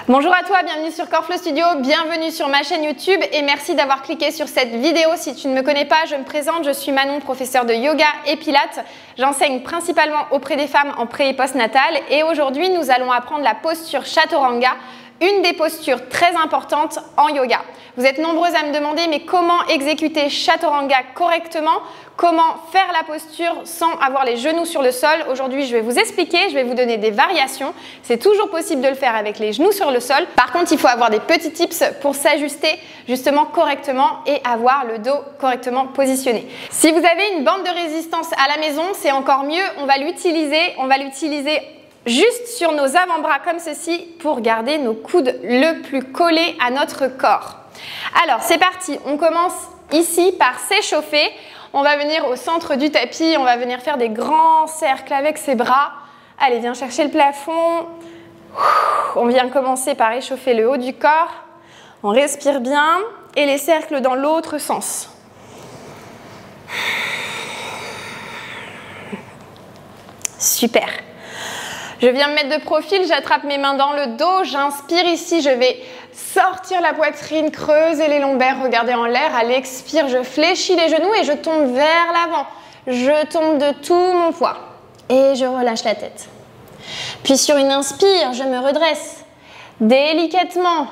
Bonjour à toi, bienvenue sur Core Flow Studio, bienvenue sur ma chaîne YouTube et merci d'avoir cliqué sur cette vidéo. Si tu ne me connais pas, je me présente, je suis Manon, professeure de yoga et pilates. J'enseigne principalement auprès des femmes en pré et post-natal et aujourd'hui nous allons apprendre la posture Chaturanga, une des postures très importantes en yoga. Vous êtes nombreuses à me demander mais comment exécuter Chaturanga correctement, comment faire la posture sans avoir les genoux sur le sol. Aujourd'hui, je vais vous expliquer, je vais vous donner des variations. C'est toujours possible de le faire avec les genoux sur le sol. Par contre, il faut avoir des petits tips pour s'ajuster justement correctement et avoir le dos correctement positionné. Si vous avez une bande de résistance à la maison, c'est encore mieux. On va l'utiliser juste sur nos avant-bras comme ceci pour garder nos coudes le plus collés à notre corps. Alors, c'est parti. On commence ici par s'échauffer. On va venir au centre du tapis. On va venir faire des grands cercles avec ses bras. Allez, viens chercher le plafond. On vient commencer par échauffer le haut du corps. On respire bien et les cercles dans l'autre sens. Super. Je viens me mettre de profil, j'attrape mes mains dans le dos, j'inspire ici, je vais sortir la poitrine, creuser les lombaires, regarder en l'air. À l'expire, je fléchis les genoux et je tombe vers l'avant. Je tombe de tout mon poids et je relâche la tête. Puis sur une inspire, je me redresse délicatement.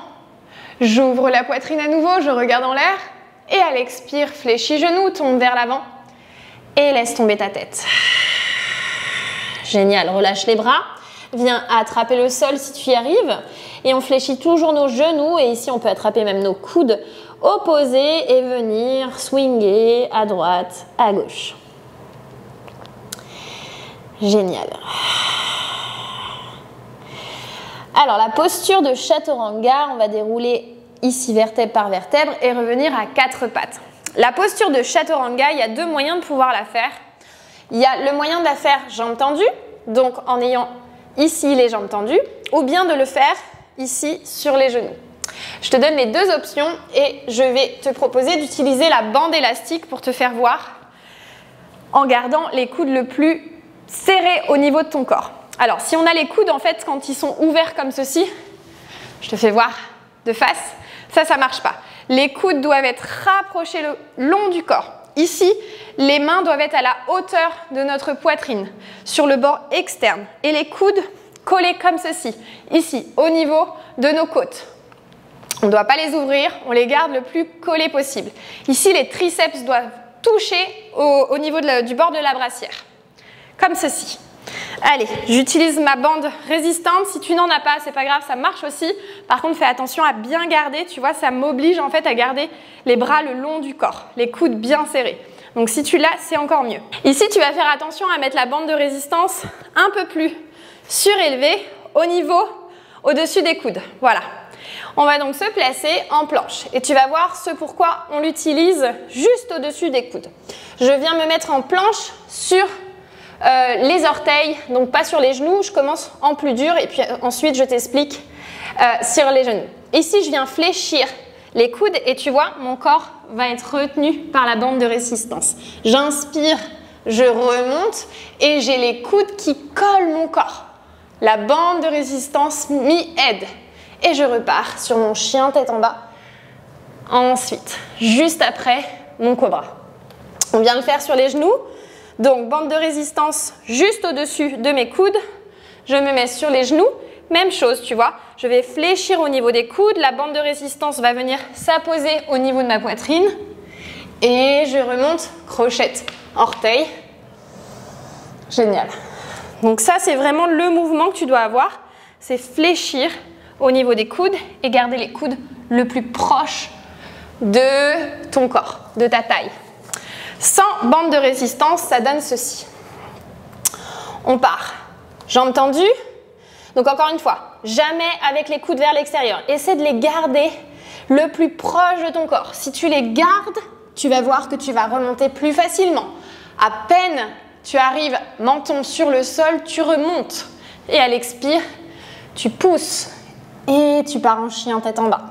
J'ouvre la poitrine à nouveau, je regarde en l'air et à l'expire, fléchis genoux, tombe vers l'avant et laisse tomber ta tête. Génial, relâche les bras, viens attraper le sol si tu y arrives et on fléchit toujours nos genoux et ici on peut attraper même nos coudes opposés et venir swinger à droite, à gauche. Génial. Alors la posture de Chaturanga, on va dérouler ici vertèbre par vertèbre et revenir à quatre pattes. La posture de Chaturanga, il y a deux moyens de pouvoir la faire. Il y a le moyen de la faire jambes tendues, donc en ayant ici les jambes tendues, ou bien de le faire ici sur les genoux. Je te donne les deux options et je vais te proposer d'utiliser la bande élastique pour te faire voir en gardant les coudes le plus serrés au niveau de ton corps. Alors, si on a les coudes, en fait, quand ils sont ouverts comme ceci, je te fais voir de face, ça ne marche pas. Les coudes doivent être rapprochés le long du corps. Ici, les mains doivent être à la hauteur de notre poitrine, sur le bord externe. Et les coudes collés comme ceci, ici, au niveau de nos côtes. On ne doit pas les ouvrir, on les garde le plus collés possible. Ici, les triceps doivent toucher au niveau du bord de la brassière, comme ceci. Allez, j'utilise ma bande résistante. Si tu n'en as pas, c'est pas grave, ça marche aussi. Par contre, fais attention à bien garder. Tu vois, ça m'oblige en fait à garder les bras le long du corps, les coudes bien serrés. Donc si tu l'as, c'est encore mieux. Ici, tu vas faire attention à mettre la bande de résistance un peu plus surélevée au-dessus des coudes. Voilà. On va donc se placer en planche et tu vas voir ce pourquoi on l'utilise juste au-dessus des coudes. Je viens me mettre en planche sur les orteils, donc pas sur les genoux, je commence en plus dur et puis ensuite je t'explique sur les genoux. Ici, je viens fléchir les coudes et tu vois, mon corps va être retenu par la bande de résistance. J'inspire, je remonte et j'ai les coudes qui collent mon corps. La bande de résistance m'y aide et je repars sur mon chien tête en bas. Ensuite, juste après, mon cobra. On vient le faire sur les genoux. Donc, bande de résistance juste au-dessus de mes coudes. Je me mets sur les genoux. Même chose, tu vois. Je vais fléchir au niveau des coudes. La bande de résistance va venir s'apposer au niveau de ma poitrine. Et je remonte, crochette, orteil. Génial. Donc ça, c'est vraiment le mouvement que tu dois avoir. C'est fléchir au niveau des coudes et garder les coudes le plus proche de ton corps, de ta taille. Sans bande de résistance, ça donne ceci. On part. Jambes tendues. Donc encore une fois, jamais avec les coudes vers l'extérieur. Essaie de les garder le plus proche de ton corps. Si tu les gardes, tu vas voir que tu vas remonter plus facilement. À peine tu arrives menton sur le sol, tu remontes. Et à l'expire, tu pousses et tu pars en chien tête en bas.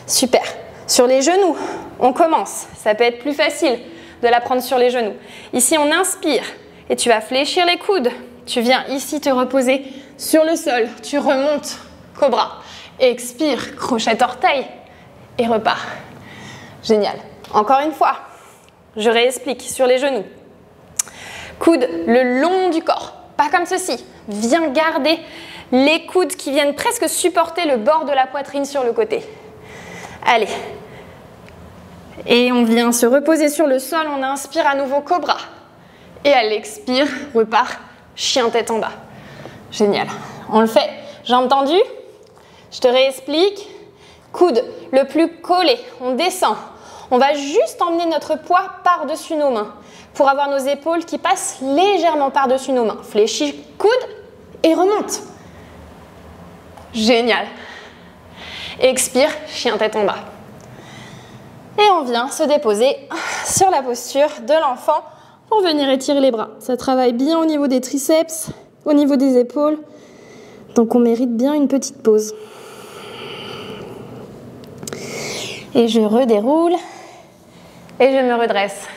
Super. Sur les genoux, on commence. Ça peut être plus facile de la prendre sur les genoux. Ici, on inspire et tu vas fléchir les coudes. Tu viens ici te reposer sur le sol. Tu remontes, cobra. Expire, crochet orteil et repars. Génial. Encore une fois, je réexplique sur les genoux. Coude le long du corps, pas comme ceci. Viens garder les coudes qui viennent presque supporter le bord de la poitrine sur le côté. Allez. Et on vient se reposer sur le sol, on inspire à nouveau cobra. Et à l'expire, repart, chien tête en bas. Génial. On le fait. Jambes tendues. Je te réexplique. Coude le plus collé, on descend. On va juste emmener notre poids par-dessus nos mains pour avoir nos épaules qui passent légèrement par-dessus nos mains. Fléchis, coude et remonte. Génial. Expire, chien tête en bas. Et on vient se déposer sur la posture de l'enfant pour venir étirer les bras. Ça travaille bien au niveau des triceps, au niveau des épaules. Donc on mérite bien une petite pause. Et je redéroule et je me redresse.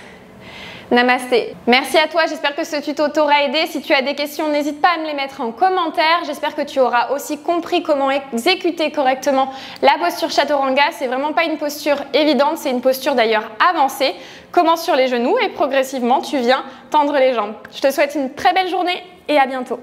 Namasté. Merci à toi, j'espère que ce tuto t'aura aidé. Si tu as des questions, n'hésite pas à me les mettre en commentaire. J'espère que tu auras aussi compris comment exécuter correctement la posture chaturanga. C'est vraiment pas une posture évidente, c'est une posture d'ailleurs avancée. Commence sur les genoux et progressivement tu viens tendre les jambes. Je te souhaite une très belle journée et à bientôt.